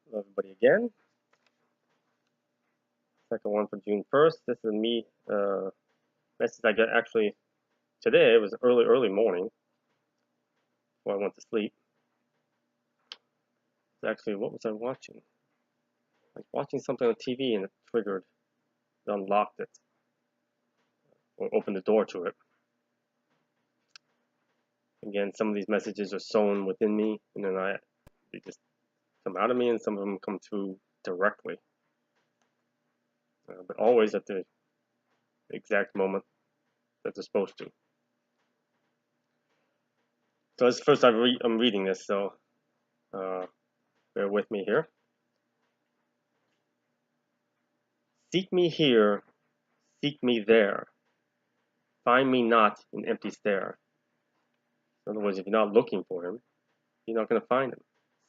Hello everybody again. Second one for June 1st. This is me message I got actually today. It was early morning before I went to sleep. It's actually, what was I watching? I was watching something on TV and it triggered, it unlocked it, or opened the door to it. Again, some of these messages are sown within me, and then they just come out of me, and some of them come through directly. But always at the exact moment that they're supposed to. So this is the first I'm reading this, so bear with me here. Seek me here, seek me there. Find me not in empty stare. In other words, if you're not looking for him, you're not going to find him.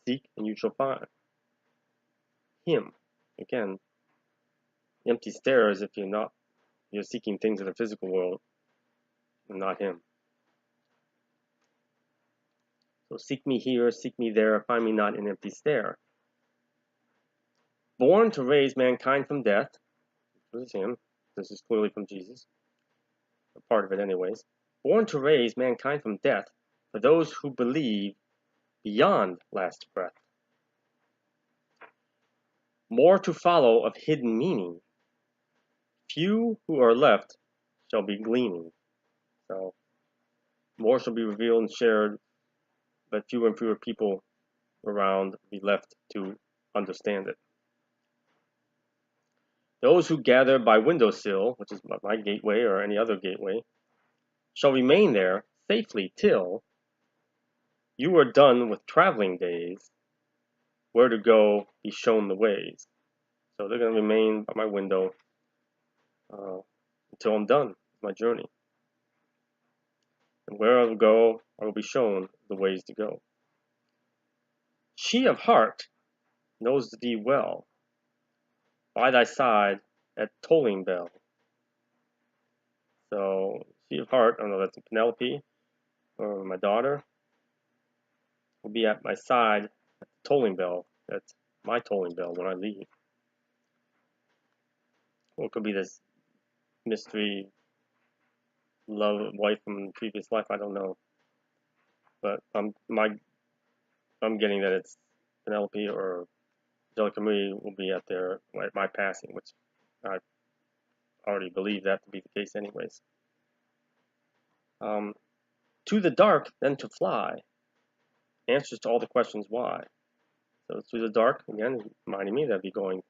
Seek and you shall find him. Again, empty stare is if you're seeking things in the physical world and not him. So seek me here, seek me there, find me not in empty stare. Born to raise mankind from death, this is him, this is clearly from Jesus, a part of it anyways. Born to raise mankind from death for those who believe beyond last breath. More to follow of hidden meaning. Few who are left shall be gleaning. So more shall be revealed and shared, but fewer and fewer people around be left to understand it. Those who gather by windowsill, which is my gateway or any other gateway, shall remain there safely till you are done with traveling days, where to go be shown the ways. So they're going to remain by my window until I'm done with my journey. And where I will go, I will be shown the ways to go. She of heart knows thee well, by thy side at tolling bell. So she of heart, I don't know, that's Penelope, or my daughter, will be at my side at the tolling bell. That's my tolling bell when I leave. Or it could be this mystery love wife from the previous life, I don't know. But I'm getting that it's Penelope or Angelica Marie will be at my passing, which I already believe that to be the case anyways. To the dark, then to fly. Answers to all the questions why. So through the dark, again, reminding me that I'd be going,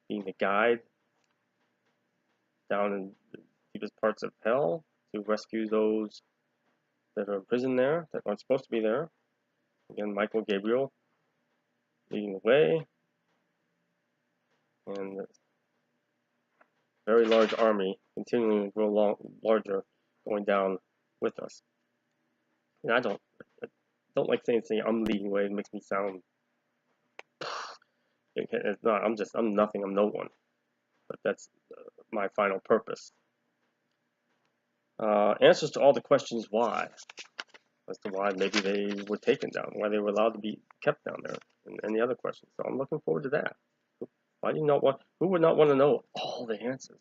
being the guide down in the deepest parts of hell to rescue those that are in prison there, that aren't supposed to be there. Again, Michael Gabriel leading the way, and a very large army continuing to grow larger, going down with us. And I don't like saying I'm leading the way. It makes me sound. It's not. I'm nothing. I'm no one. But that's my final purpose. Answers to all the questions why. As to why maybe they were taken down, why they were allowed to be kept down there, and any other questions. So I'm looking forward to that. Why do you not want? Who would not want to know all the answers?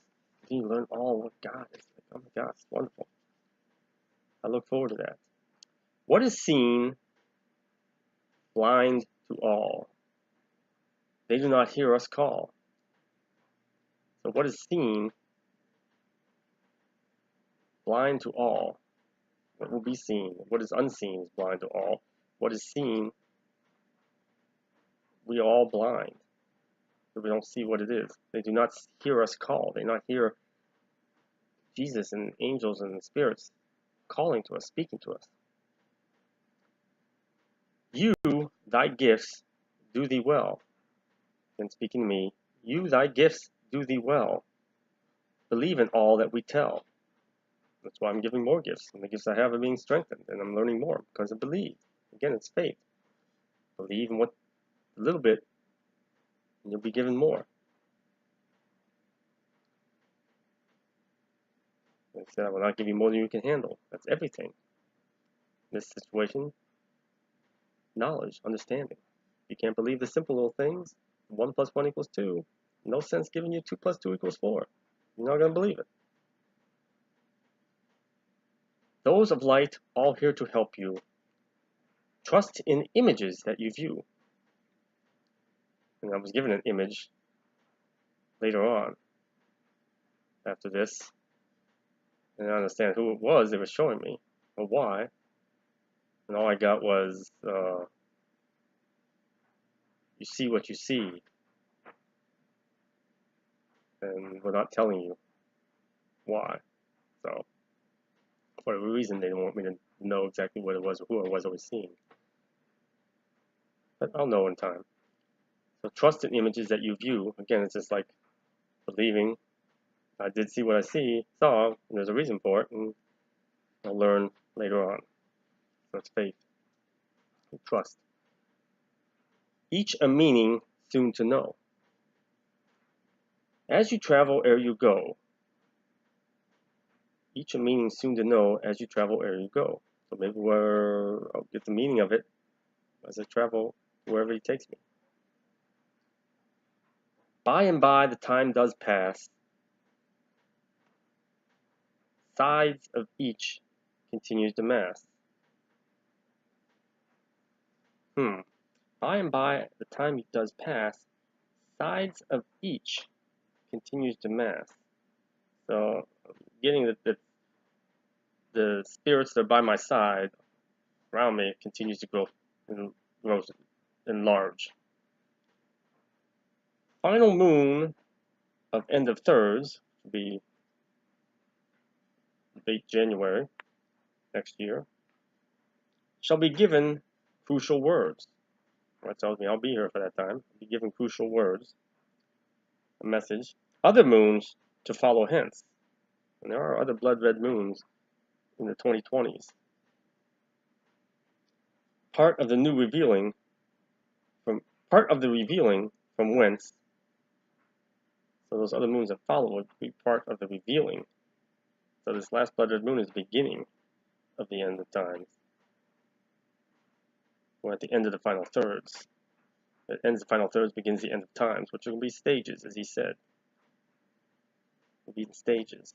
Do you learn all what God is? Oh my God, it's wonderful. I look forward to that. What is seen, blind to all. They do not hear us call. So what is seen, blind to all. What will be seen? What is unseen is blind to all. What is seen, we are all blind. So we don't see what it is. They do not hear us call. They do not hear Jesus and angels and spirits calling to us, speaking to us. You, thy gifts, do thee well. And speaking to me, you, thy gifts, do thee well. Believe in all that we tell. That's why I'm giving more gifts. And the gifts I have are being strengthened. And I'm learning more because I believe. Again, it's faith. Believe in what a little bit, and you'll be given more. Like I said, I will not give you more than you can handle. That's everything. In this situation, knowledge, understanding. You can't believe the simple little things. 1 plus 1 equals 2. No sense giving you 2 plus 2 equals 4. You're not going to believe it. Those of light, all here to help you. Trust in images that you view. And I was given an image later on after this. And I understand who it was they were showing me, or why. And all I got was, you see what you see. And we're not telling you why. So, for a reason, they don't want me to know exactly what it was or who it was I was seeing. But I'll know in time. So trust in images that you view. Again, it's just like believing. I did see what I saw, and there's a reason for it, and I'll learn later on. So it's faith and trust. Each a meaning soon to know. As you travel ere you go. Each a meaning soon to know as you travel ere you go. So maybe I'll get the meaning of it as I travel wherever he takes me. By and by the time does pass. Sides of each continues to mass. By and by the time does pass. Sides of each continues to mass. So getting that the spirits that are by my side around me continues to grow and grows and large. Final moon of end of thirds will be late January next year, shall be given crucial words. That tells me I'll be here for that time. I'll be given crucial words, a message. Other moons to follow hence. And there are other blood red moons in the 2020s. Part of the revealing from whence. So those other moons that follow would be part of the revealing. So this last blood red moon is the beginning of the end of times. We're at the end of the final thirds. It ends the final thirds, begins the end of times, which will be stages, as he said. Will be in stages.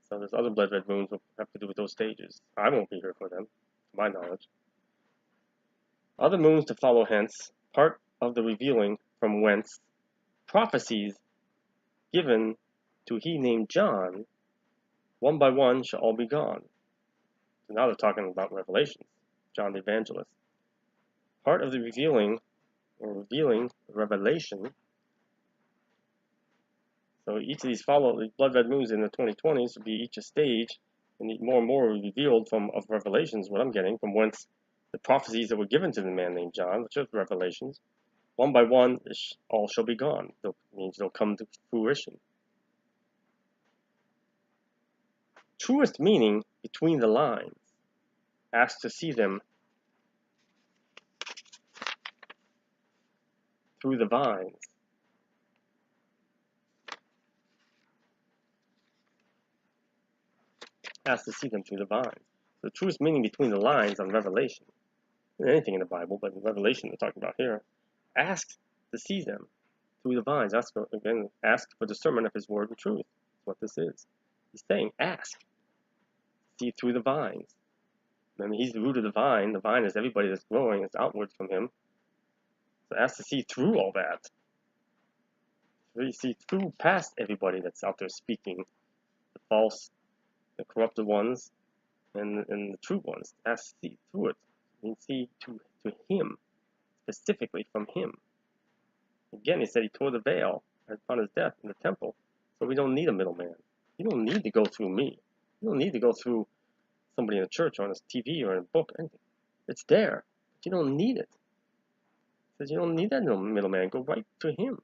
So there's other blood red moons will have to do with those stages. I won't be here for them, to my knowledge. Other moons to follow hence, part of the revealing from whence, prophecies given to he named John, one by one shall all be gone. So now they're talking about Revelations, John the Evangelist. Part of the revealing, or revealing, revelation. So each of these blood red moons in the 2020s will be each a stage, and more revealed of Revelations, what I'm getting, from whence the prophecies that were given to the man named John, which are Revelations, one by one, all shall be gone. That means they'll come to fruition. Truest meaning between the lines. Ask to see them through the vines. Ask to see them through the vines. The truest meaning between the lines on Revelation, anything in the Bible, but in Revelation they're talking about here, ask to see them through the vines. Ask for discernment of his word and truth. That's what this is. He's saying, ask. See through the vines. I mean, he's the root of the vine. The vine is everybody that's growing. It's outwards from him. So ask to see through all that. So you see through past everybody that's out there speaking. The false, the corrupted ones, and the true ones. Ask to see through it. And see to him. Specifically from him. Again, he said he tore the veil upon his death in the temple. So we don't need a middleman. You don't need to go through me. You don't need to go through somebody in a church or on a TV or in a book. Anything. It's there. But you don't need it. He says you don't need that middleman. Go right to him.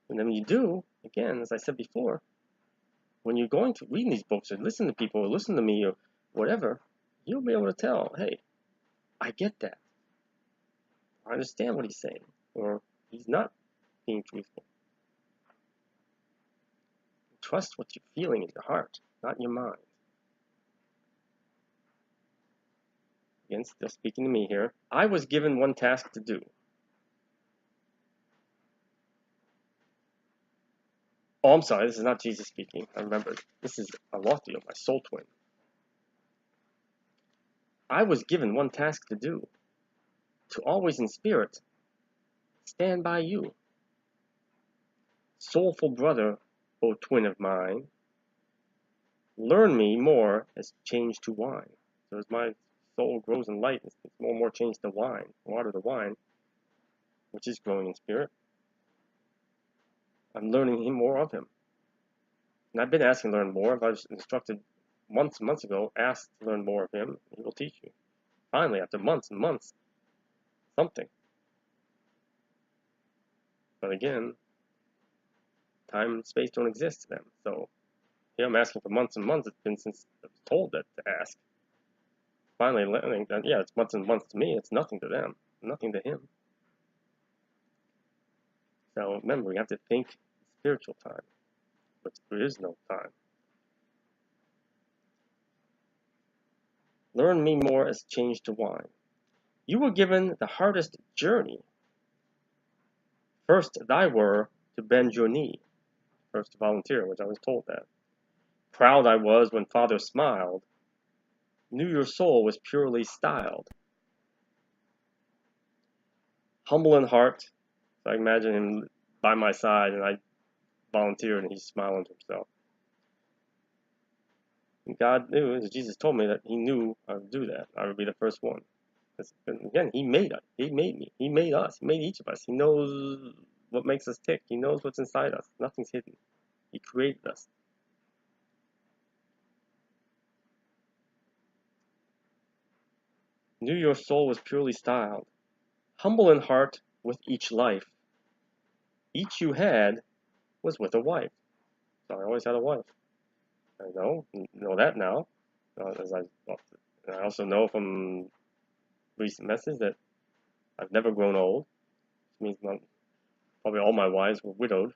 And then when you do, again, as I said before, when you're going to read these books or listen to people or listen to me or whatever, you'll be able to tell, hey, I get that. I understand what he's saying. Or he's not being truthful. Trust what you're feeling in your heart, not in your mind. again, still speaking to me here, I was given one task to do. Oh, I'm sorry, this is not Jesus speaking. I remember, this is Alothio, my soul twin. I was given one task to do, to always in spirit stand by you. Soulful brother, O twin of mine, learn me more as change to wine. So as my soul grows in light, it's more and more changed to wine, water to wine, which is growing in spirit. I'm learning more of him. And I've been asking to learn more. I was instructed months and months ago, ask to learn more of him, he will teach you. Finally, after months and months, something. But again, time and space don't exist to them. So here I'm asking for months and months. It's been since I was told that to ask. Finally learning that, yeah, it's months and months to me. It's nothing to them, nothing to him. So remember, we have to think spiritual time, but there is no time. Learn me more as change to wine. You were given the hardest journey. First thy were to bend your knee. First to volunteer, which I was told that. Proud I was when father smiled. Knew your soul was purely styled. Humble in heart. So I imagine him by my side and I volunteered and he's smiling to himself. And God knew, as Jesus told me, that he knew I would do that. I would be the first one. Again, he made us. He made me. He made us. He made each of us. He knows what makes us tick. He knows what's inside us. Nothing's hidden. He created us. Knew your soul was purely styled. Humble in heart with each life. Each you had was with a wife. So I always had a wife. I know that now. As I also know from recent messages that I've never grown old. Which means probably all my wives were widowed.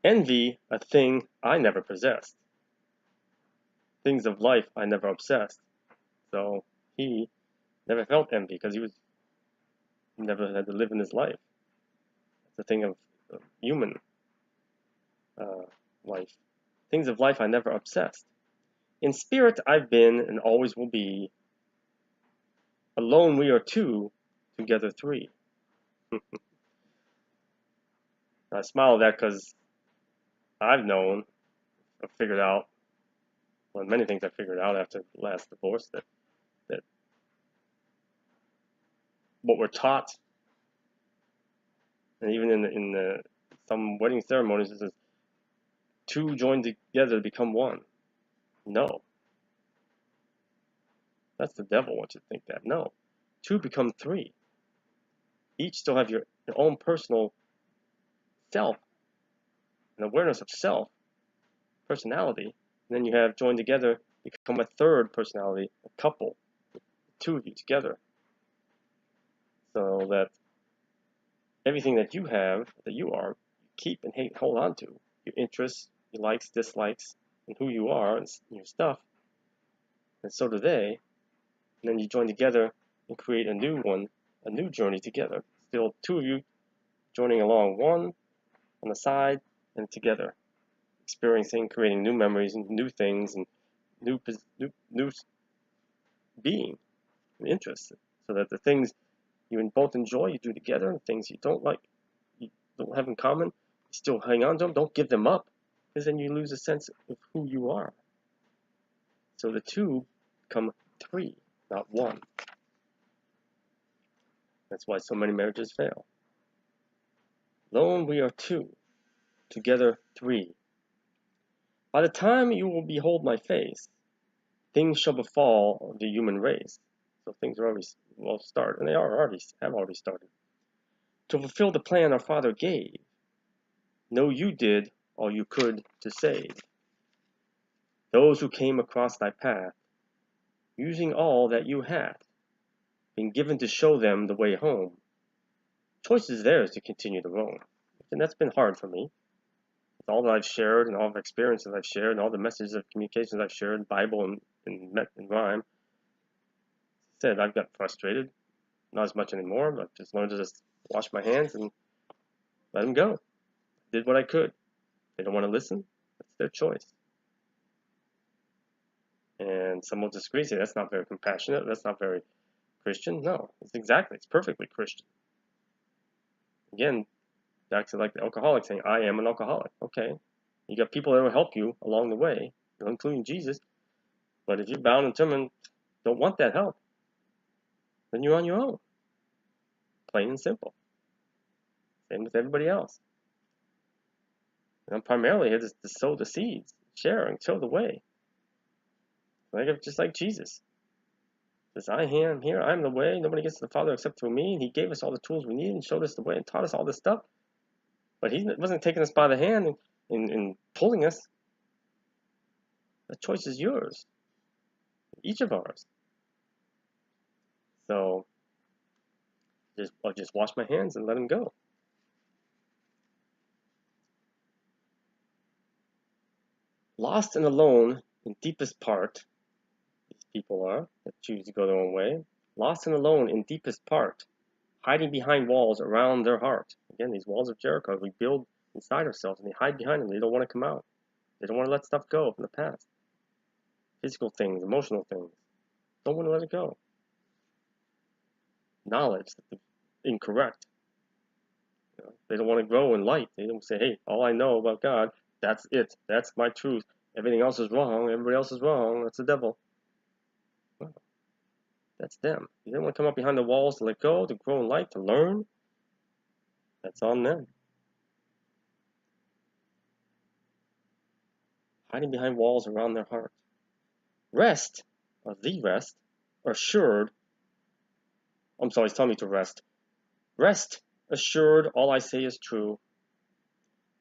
Envy, a thing I never possessed. Things of life I never obsessed. So he never felt envy because he never had to live in his life. It's a thing of human life. Things of life I never obsessed. In spirit I've been and always will be. Alone we are two, together three. I smile at that because I've figured out, well, many things I figured out after the last divorce, that what we're taught, and even in some wedding ceremonies, is two joined together to become one. No. That's the devil wants you to think that. No. Two become three. Each still have your own personal self, an awareness of self, personality, and then you have joined together, become a third personality, a couple, two of you together. So that everything that you have, that you are, you keep and hold on to. Your interests, your likes, dislikes, and who you are, and your stuff. And so do they. And then you join together and create a new one, a new journey together. Still two of you joining along, one on the side and together. Experiencing, creating new memories and new things and new being and interests. So that the things you both enjoy, you do together, and things you don't like, you don't have in common, you still hang on to them. Don't give them up, because then you lose a sense of who you are. So the two become three, not one. That's why so many marriages fail. Alone we are two, together three. By the time you will behold my face, things shall befall the human race. So things are already well started, and they have already started. To fulfill the plan our Father gave, know you did all you could to save those who came across thy path, using all that you had, been given to show them the way home. Choice is theirs to continue to roam, and that's been hard for me. all that I've shared and all the experiences I've shared and all the messages of communications I've shared, Bible and rhyme, said I've got frustrated, not as much anymore, but just learned to just wash my hands and let them go. Did what I could. They don't want to listen. That's their choice. And some will disagree, say that's not very compassionate, that's not very Christian. No, it's perfectly Christian. Again, back to like the alcoholic saying, I am an alcoholic. Okay, you got people that will help you along the way, including Jesus. But if you're bound and determined, don't want that help, then you're on your own. Plain and simple. Same with everybody else. And I'm primarily here to sow the seeds, share and show the way. Just like Jesus. Says, I am here, I'm the way, nobody gets to the Father except through me. And he gave us all the tools we needed and showed us the way and taught us all this stuff. But he wasn't taking us by the hand and pulling us. The choice is yours. Each of ours. So I'll just wash my hands and let him go. Lost and alone in deepest part, these people are that choose to go their own way. Lost and alone in deepest part, hiding behind walls around their heart. Again, these walls of Jericho we build inside ourselves, and they hide behind them. They don't want to come out. They don't want to let stuff go from the past. Physical things, emotional things. Don't want to let it go. Knowledge that's incorrect. They don't want to grow in light. They don't say, hey, all I know about God, that's it. That's my truth. Everything else is wrong. Everybody else is wrong. That's the devil. Well, that's them. They don't want to come up behind the walls to let go, to grow in light, to learn. That's on them. Hiding behind walls around their heart. Rest, or the rest, assured. I'm sorry, he's telling me to rest. Rest, assured, all I say is true.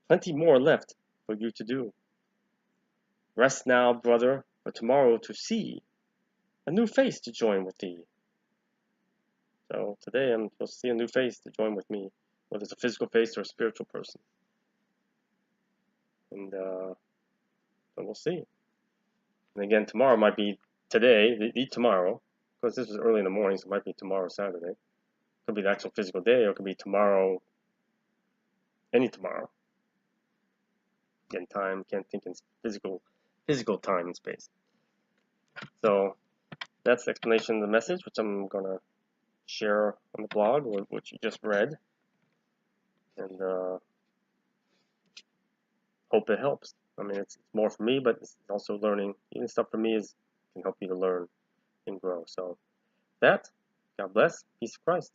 Plenty more left for you to do. Rest now, brother, for tomorrow to see a new face to join with thee. So today I'm supposed to see a new face to join with me, whether it's a physical face or a spiritual person. And we'll see. And again, tomorrow might be today, tomorrow, because this was early in the morning, so it might be tomorrow, Saturday. It could be the actual physical day, or it could be tomorrow, any tomorrow. Again, time, can't think in physical time and space. So that's the explanation of the message, which I'm going to share on the blog, which you just read. And hope it helps. I mean, it's more for me, but it's also learning. Even stuff for me can help you to learn and grow. So that, God bless, peace of Christ.